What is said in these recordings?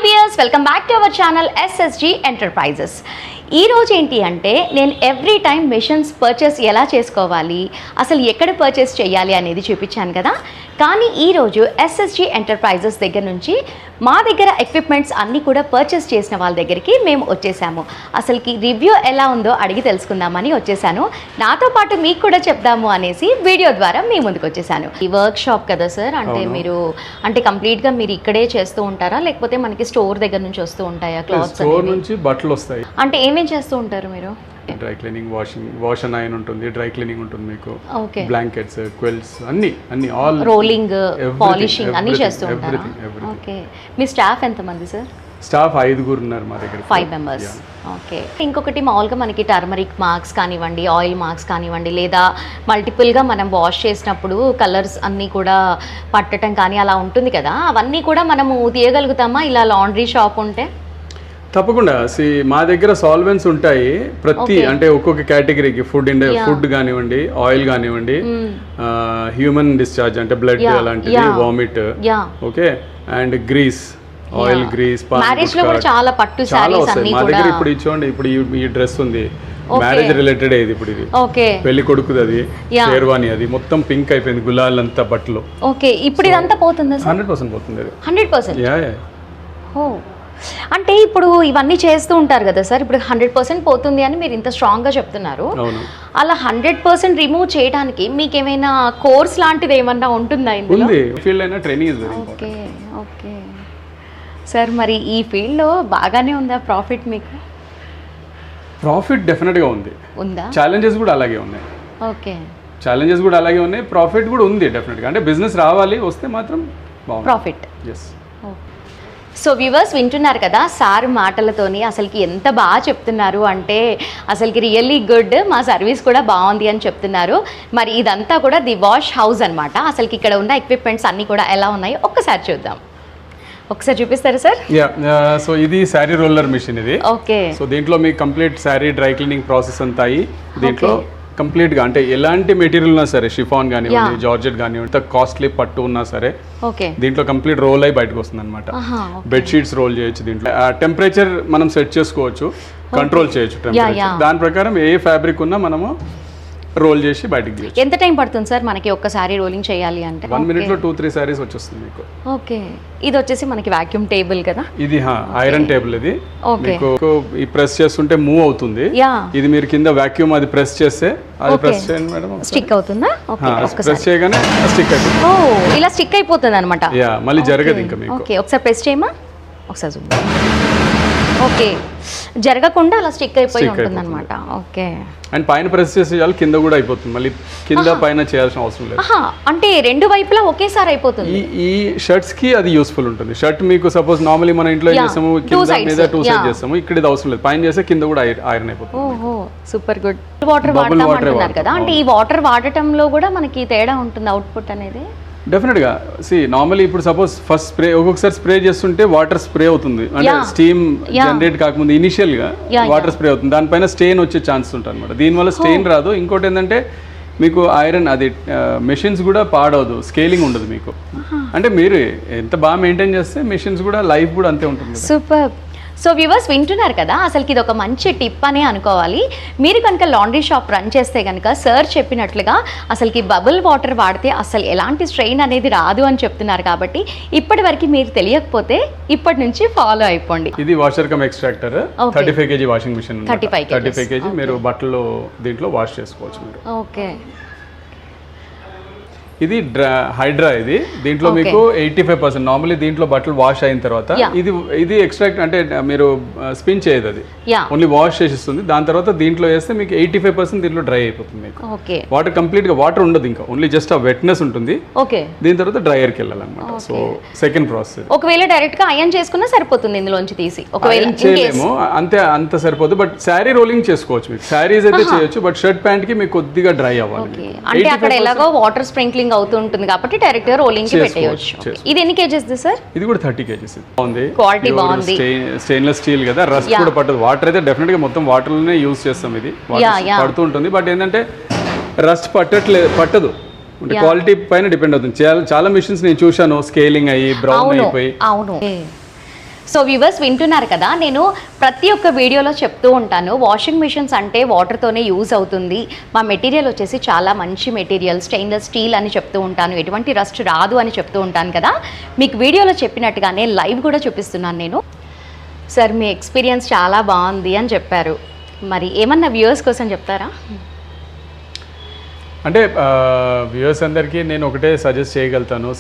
viewers, welcome back to our channel SSG Enterprises. ఈ రోజు ఏంటి అంటే నేను ఎవ్రీ టైం మెషిన్స్ పర్చేస్ ఎలా చేసుకోవాలి, అసలు ఎక్కడ పర్చేస్ చేయాలి అనేది చూపించాను కదా. కానీ ఈరోజు ఎస్ఎస్జి ఎంటర్ప్రైజెస్ దగ్గర నుంచి మా దగ్గర ఎక్విప్మెంట్స్ అన్నీ కూడా పర్చేస్ చేసిన వాళ్ళ దగ్గరికి మేము వచ్చేసాము. అసలుకి రివ్యూ ఎలా ఉందో అడిగి తెలుసుకుందామని వచ్చేసాను. నాతో పాటు మీకు కూడా చెప్దాము అనేసి వీడియో ద్వారా మీ ముందుకు వచ్చేసాను. ఈ వర్క్ షాప్ కదా సార్, అంటే మీరు అంటే కంప్లీట్గా మీరు ఇక్కడే చేస్తూ ఉంటారా, లేకపోతే మనకి స్టోర్ దగ్గర నుంచి వస్తూ ఉంటాయా క్లాత్స్? స్టోర్ నుంచి బట్టలు వస్తాయి. అంటే ఏమేం చేస్తూ ఉంటారు మీరు? Dry cleaning, wash and iron ఉంటుంది, డ్రై క్లీనింగ్ ఉంటుంది, మీకు బ్లాంకెట్స్, క్విల్ట్స్ అన్ని ఆల్ రోలింగ్, పాలిషింగ్ అన్ని చేస్తూ ఉంటారు. ఓకే, మీ స్టాఫ్ ఎంతమంది సార్? స్టాఫ్ 5 ఉన్నారు మా దగ్గర, 5 members. ఓకే, ఇంకొకటి మామూలుగా మనకి టర్మరిక్ మార్క్స్ కానివ్వండి, ఆయిల్ మార్క్స్ కానివ్వండి, లేదా మల్టిపుల్గా మనం వాష్ చేసినప్పుడు కలర్స్ అన్నీ కూడా పట్టడం కానీ అలా ఉంటుంది కదా, అవన్నీ కూడా మనము తీయగలుగుతామా ఇలా లాండ్రీ షాప్ ఉంటే? తప్పకుండా. మా దగ్గర సాల్వెంట్స్ ఉంటాయి ప్రతి, అంటే ఒక్కొక్క కేటగిరీకి ఫుడ్ కానివ్వండి, ఆయిల్ కానివ్వండి, హ్యూమన్ డిశ్చార్జ్ అంటే బ్లడ్ అలాంటిది, vomit, okay, and grace, oil grease, marriage లో కూడా చాలా పట్టు సారీస్ అన్ని మా దగ్గర. ఇప్పుడు చూడండి, ఇప్పుడు ఈ డ్రెస్ ఉంది, మ్యారేజ్ రిలేటెడ్ ఇది. ఇప్పుడు ఇది పెళ్లి కొడుకుది, అది షేర్వాణి, అది మొత్తం పింక్ అయిపోయింది, గులాల్ అంతా బట్టలు. ఓకే, ఇప్పుడు ఇదంతా పోతుందా? 100% పోతుంది అది. 100%? అంటే ఇప్పుడు ఇవన్నీ చేస్తూ ఉంటారు కదా సార్, ఇప్పుడు 100% పోతుంది అని మీరు ఇంత స్ట్రాంగ్గా చెప్తున్నారు. అలా 100% రిమూవ్ చేయడానికి మీకు ఏమైనా కోర్స్ లాంటిది ఏమన్నా ఉంటుందా? ఓకే ఓకే సార్, మరి ఈ ఫీల్డ్లో బాగానే ఉందా ప్రాఫిట్ మీకు? ప్రాఫిట్ డెఫినెట్గా ఉందా? ఛాలెంజెస్ కూడా అలాగే ఉన్నాయి. ఓకే, ఛాలెంజెస్ కూడా అలాగే ఉన్నాయి, ప్రాఫిట్ కూడా ఉంది డెఫినెట్గా. అంటే బిజినెస్ రావాలి, వస్తే మాత్రం ప్రాఫిట్. ఎస్. సో వ్యూవర్స్ వింటున్నారు కదా సార్ మాటలతోని, అసలుకి ఎంత బాగా చెప్తున్నారు అంటే అసలుకి రియల్లీ గుడ్, మా సర్వీస్ కూడా బాగుంది అని చెప్తున్నారు. మరి ఇదంతా కూడా ది వాష్ హౌస్ అనమాట. అసలుకి ఇక్కడ ఉన్న ఎక్విప్మెంట్స్ అన్నీ కూడా ఎలా ఉన్నాయో ఒక్కసారి చూద్దాం. ఒకసారి చూపిస్తారా సార్? సో ఇది శారీ రోలర్ మిషన్ ఇది. ఓకే, సో దీంట్లో మీకు complete sari dry cleaning process అంతా అయ్యి దీంట్లో కంప్లీట్గా, అంటే ఎలాంటి మెటీరియల్ ఉన్నా సరే, షిఫాన్ కానివ్వండి, జార్జెట్ కానివ్వండి, కాస్ట్లీ పట్టు ఉన్నా సరే దీంట్లో కంప్లీట్ రోల్ అయి బయటకు వస్తుంది అనమాట. బెడ్షీట్స్ రోల్ చేయొచ్చు, దీంట్లో టెంపరేచర్ మనం సెట్ చేసుకోవచ్చు, కంట్రోల్ చేయొచ్చు టెంపరేచర్. దాని ప్రకారం ఏ ఫ్యాబ్రిక్ ఉన్నా మనము రోల్ చేసి బయటకు తీయచ్చు. ఎంత టైం పడుతుంది సార్ మనకి ఒక్కసారి రోలింగ్ చేయాలి అంటే? 1 minute లో 2-3 సారీస్ వచ్చేస్తుంది మీకు. ఓకే, ఇది వచ్చేసి మనకి వాక్యూమ్ టేబుల్ కదా ఇది? ఐరన్ టేబుల్ ఇది. మీకు ఈ ప్రెస్ చేస్తుంటే మూవ్ అవుతుంది, ఇది మీరు కింద వాక్యూమ్ అది ప్రెస్ చేస్తే అది ప్రెస్ చేయండి మేడం, స్టిక్ అవుతుందా? ప్రెస్ చేయగానే స్టిక్ అయిపోతుంది. ఓ, ఇలా స్టిక్ అయిపోతుంది అనమాట. మళ్ళీ జరగదు ఇంకా మీకు. ఓకే, ఒకసారి ప్రెస్ చేయమా, ఒకసారి చూద్దాం. ఓకే, జరగకుండా అలా స్టిక్ అయిపోయి ఉంటుంది అనమాట. ఓకే, అండ్ పైన ప్రెస్ చేసే చాలు, కింద కూడా అయిపోతుంది, మళ్ళీ కింద పైన చేయాల్సిన అవసరం లేదు. అంటే రెండు వైపులా ఒకేసారి అయిపోతుంది. ఈ షర్ట్స్ కి అది యూస్ఫుల్ ఉంటుంది. షర్ట్ మీకు సపోజ్ నార్మల్లీ మన ఇంట్లో చేస్తాము, కింద మీద 2 సైడ్ చేస్తాము, ఇక్కడ ఇది అవసరం లేదు, పైన చేస్తే కింద కూడా ఐరన్ అయిపోతుంది. ఓహో, సూపర్ గుడ్. వాటర్ వాడతామంటున్నారు కదా, అంటే ఈ వాటర్ వాడటంలో కూడా మనకి తేడా ఉంటుంది అవుట్పుట్ అనేది? డెఫినెట్గా. నార్మల్లీ ఇప్పుడు సపోజ్ ఫస్ట్ స్ప్రే, ఒక్కొక్కసారి స్ప్రే చేస్తుంటే వాటర్ స్ప్రే అవుతుంది, అంటే స్టీమ్ జనరేట్ కాకముందు ఇనిషియల్ గా వాటర్ స్ప్రే అవుతుంది, దానిపైన స్టెయిన్ వచ్చే ఛాన్స్ ఉంటుంది అనమాట. దీనివల్ల స్టెయిన్ రాదు. ఇంకోటి ఏంటంటే మీకు ఐరన్ అది మెషిన్స్ కూడా పాడవదు, స్కేలింగ్ ఉండదు మీకు. అంటే మీరు ఎంత బాగా మెయింటైన్ చేస్తే మెషిన్స్ కూడా లైఫ్ కూడా అంతే ఉంటుంది. సూపర్. సో వ్యూవర్స్ వింటున్నారు కదా, అసలుకి ఇది ఒక మంచి టిప్ అనే అనుకోవాలి. మీరు కనుక లాండ్రీ షాప్ రన్ చేస్తే కనుక సార్ చెప్పినట్లుగా అసలుకి బబుల్ వాటర్ వాడితే అసలు ఎలాంటి స్ట్రెయిన్ అనేది రాదు అని చెప్తున్నారు. కాబట్టి ఇప్పటి వరకు మీరు తెలియకపోతే ఇప్పటి నుంచి ఫాలో అయిపోండి. ఇది washer cum extractor, 35 kg washing machine, 35 kg మీరు బట్టలు దీంట్లో వాష్ చేసుకోవచ్చు మీరు. ఓకే, ఇది హైడ్రా. ఇది దీంట్లో మీకు 85% నార్మల్లీ దీంట్లో బట్టలు వాష్ అయిన తర్వాత ఇది ఎక్స్ట్రాక్ట్, అంటే మీరు స్పిన్ చేయదు, అది ఓన్లీ వాష్ చేసిస్తుంది. దాని తర్వాత దీంట్లో వేస్తే మీకు 85% దీంట్లో డ్రై అయిపోతుంది మీకు. వాటర్ కంప్లీట్ గా వాటర్ ఉండదు, ఇంకా ఓన్లీ జస్ట్ ఆ వెట్నెస్ ఉంటుంది. దీని తర్వాత డ్రైయర్ కి వెళ్ళాలన్నమాట. So second process. ఒకవేళ డైరెక్ట్ గా ఐరన్ చేసుకున్నా సరిపోతుంది, ఇందులోంచి తీసి ఒకవేళ చేయలేము, అంత సరిపోదు. బట్ శారీ రోలింగ్ చేసుకోవచ్చు, మీకు శారీస్ అయితే చేయొచ్చు, బట్ షర్ట్ ప్యాంట్ కి మీకు కొద్దిగా డ్రై అవ్వాలి. అంటే అక్కడ ఎలాగో వాటర్ స్ప్రింక్లింగ్ అవుతుంటుంది కాబట్టి డైరెక్ట్ గా రోలింగ్ కి పెట్టేయచ్చు. ఇది ఎన్ని కేజెస్ సార్? ఇది కూడా 30 kg. బాగుంది, క్వాలిటీ బాగుంది, స్టెయిన్లెస్ స్టీల్ కదా, రస్ట్ కూడా పట్టదు. వాటర్ అయితే డెఫినెట్ గా మొత్తం వాటర్ లోనే యూజ్ చేస్తాం, ఇది పడుతూ ఉంటుంది. బట్ ఏంటంటే రస్ట్ పట్టదు, అంటే క్వాలిటీ పైన డిపెండ్ అవుతుంది. చాలా మిషన్స్ నేను చూశాను, స్కేలింగ్ అయ్యి బ్రౌన్ అయిపోయి. అవును, సో వ్యూవర్స్ వింటున్నారు కదా, నేను ప్రతి ఒక్క వీడియోలో చెప్తూ ఉంటాను వాషింగ్ మిషన్స్ అంటే వాటర్తోనే యూజ్ అవుతుంది, మా మెటీరియల్ వచ్చేసి చాలా మంచి మెటీరియల్ స్టెయిన్లెస్ స్టీల్ అని చెప్తూ ఉంటాను, ఎటువంటి రస్ట్ రాదు అని చెప్తూ ఉంటాను కదా. మీకు వీడియోలో చెప్పినట్టుగానే లైవ్ కూడా చూపిస్తున్నాను నేను. సార్ మీ ఎక్స్పీరియన్స్ చాలా బాగుంది అని చెప్పారు, మరి ఏమన్నా వ్యూవర్స్ కోసం చెప్తారా? అంటే వ్యూవర్స్ అందరికీ నేను ఒకటే సజెస్ట్ చేయగలుగుతాను.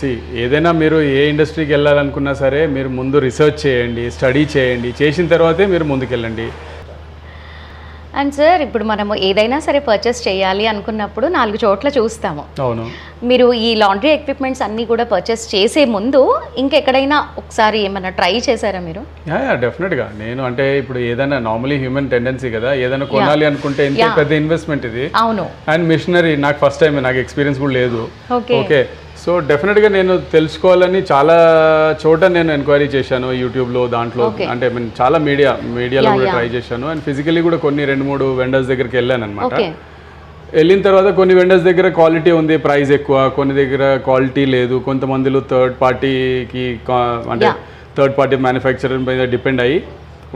ఏదైనా మీరు ఏ ఇండస్ట్రీకి వెళ్ళాలనుకున్నా సరే మీరు ముందు రీసెర్చ్ చేయండి, స్టడీ చేయండి, చేసిన తర్వాతే మీరు ముందుకెళ్ళండి. అండ్ సార్ ఇప్పుడు మనము ఏదైనా సరే పర్చేస్ చేయాలి అనుకున్నప్పుడు 4 చోట్ల చూస్తాము. అవును. మీరు ఈ లాండ్రీ ఎక్విప్మెంట్స్ అన్నీ కూడా పర్చేస్ చేసే ముందు ఇంకెక్కడైనా ఒకసారి ఏమైనా ట్రై చేశారా మీరు? డెఫినెట్గా నేను అంటే ఇప్పుడు ఏదైనా నార్మలీ హ్యూమన్ టెండెన్సీ కదా, ఏదైనా కొనాలి అనుకుంటే ఇంత పెద్ద ఇన్వెస్ట్మెంట్ ఇది. అవును. అండ్ మిషనరీ నాకు ఫస్ట్ టైం, నాకు ఎక్స్పీరియన్స్ కూడా లేదు. ఓకే. సో డెఫినెట్గా నేను తెలుసుకోవాలని చాలా చోట నేను ఎంక్వైరీ చేశాను, యూట్యూబ్లో దాంట్లో అంటే చాలా మీడియాలో కూడా ట్రై చేశాను. అండ్ ఫిజికలీ కూడా కొన్ని 2-3 వెండర్స్ దగ్గరికి వెళ్ళాను అనమాట. వెళ్ళిన తర్వాత కొన్ని వెండర్స్ దగ్గర క్వాలిటీ ఉంది, ప్రైస్ ఎక్కువ, కొన్ని దగ్గర క్వాలిటీ లేదు, కొంతమందిలో థర్డ్ పార్టీ మ్యానుఫ్యాక్చరర్ మీద డిపెండ్ అయ్యి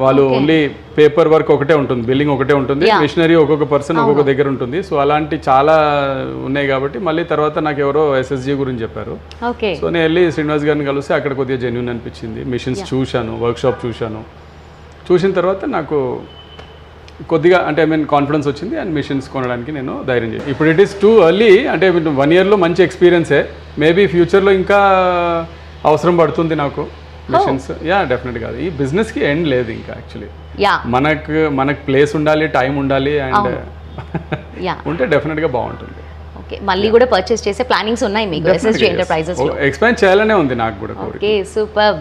వాళ్ళు ఓన్లీ పేపర్ వర్క్ ఒకటే ఉంటుంది, బిల్లింగ్ ఒకటే ఉంటుంది, మిషనరీ ఒక్కొక్క పర్సన్ ఒక్కొక్క దగ్గర ఉంటుంది. సో అలాంటి చాలా ఉన్నాయి కాబట్టి మళ్ళీ తర్వాత నాకు ఎవరో SSG గురించి చెప్పారు. సో నేను వెళ్ళి శ్రీనివాస్ గారిని కలిసి అక్కడ కొద్దిగా జెన్యూన్ అనిపించింది, మిషన్స్ చూశాను, వర్క్షాప్ చూసిన తర్వాత నాకు కొద్దిగా అంటే కాన్ఫిడెన్స్ వచ్చింది అండ్ మిషన్స్ కొనడానికి నేను ధైర్యం చేశాను. ఇప్పుడు ఇట్ ఈస్ టూ ఎర్లీ, అంటే 1 yearలో మంచి ఎక్స్పీరియన్సే, మేబీ ఫ్యూచర్లో ఇంకా అవసరం పడుతుంది నాకు మిషన్స్. డెఫినెట్గా ఈ బిజినెస్కి ఎండ్ లేదు ఇంకా. యాక్చువల్లీ మనకు ప్లేస్ ఉండాలి, టైం ఉండాలి అండ్ ఉంటే డెఫినెట్గా బాగుంటుంది. ఓకే, మళ్ళీ కూడా పర్చేస్ చేసే ప్లానింగ్స్ ఉన్నాయి మీకు SSG ఎంటర్ప్రైజెస్ లో? ఎక్స్పాండ్ చేయాలనే ఉంది నాకు కూడా. Okay, super.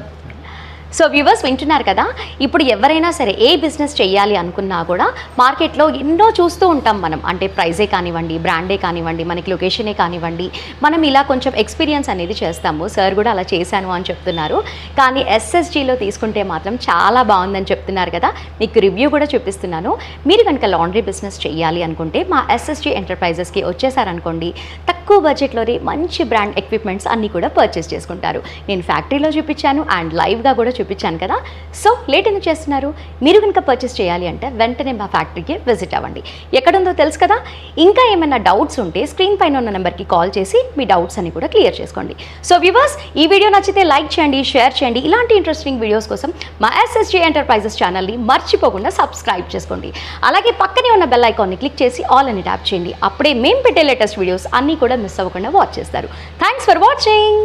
సో వ్యూవర్స్ వింటున్నారు కదా, ఇప్పుడు ఎవరైనా సరే ఏ బిజినెస్ చేయాలి అనుకున్నా కూడా మార్కెట్లో ఎన్నో చూస్తూ ఉంటాం మనం, అంటే ప్రైజే కానివ్వండి, బ్రాండే కానివ్వండి, మనకి లొకేషనే కానివ్వండి, మనం ఇలా కొంచెం ఎక్స్పీరియన్స్ అనేది చేస్తాము. సార్ కూడా అలా చేశాను అని చెప్తున్నారు, కానీ SSGలో తీసుకుంటే మాత్రం చాలా బాగుందని చెప్తున్నారు కదా. మీకు రివ్యూ కూడా చూపిస్తున్నాను. మీరు కనుక లాండ్రీ బిజినెస్ చేయాలి అనుకుంటే మా SSG ఎంటర్ప్రైజెస్కి వచ్చేసారనుకోండి, తక్కువ బడ్జెట్లోనే మంచి బ్రాండ్ ఎక్విప్మెంట్స్ అన్నీ కూడా పర్చేస్ చేసుకుంటారు. నేను ఫ్యాక్టరీలో చూపించాను అండ్ లైవ్గా కూడా చూపించాను కదా. సో లేట్ ఎందుకు చేస్తున్నారు? మీరు కనుక పర్చేస్ చేయాలి అంటే వెంటనే మా ఫ్యాక్టరీకి విజిట్ అవ్వండి. ఎక్కడుందో తెలుసు కదా. ఇంకా ఏమైనా డౌట్స్ ఉంటే స్క్రీన్ పైన ఉన్న నెంబర్కి కాల్ చేసి మీ డౌట్స్ అన్ని కూడా క్లియర్ చేసుకోండి. సో వ్యూవర్స్, ఈ వీడియో నచ్చితే లైక్ చేయండి, షేర్ చేయండి. ఇలాంటి ఇంట్రెస్టింగ్ వీడియోస్ కోసం మా SSG ఎంటర్ప్రైజెస్ ఛానల్ని మర్చిపోకుండా సబ్స్క్రైబ్ చేసుకోండి. అలాగే పక్కనే ఉన్న బెల్ ఐకాన్ని క్లిక్ చేసి ఆల్ అని ట్యాప్ చేయండి. అప్పుడే మేము పెట్టే లేటెస్ట్ వీడియోస్ అన్నీ కూడా మిస్ అవ్వకుండా వాచ్ చేస్తారు. Thanks for watching.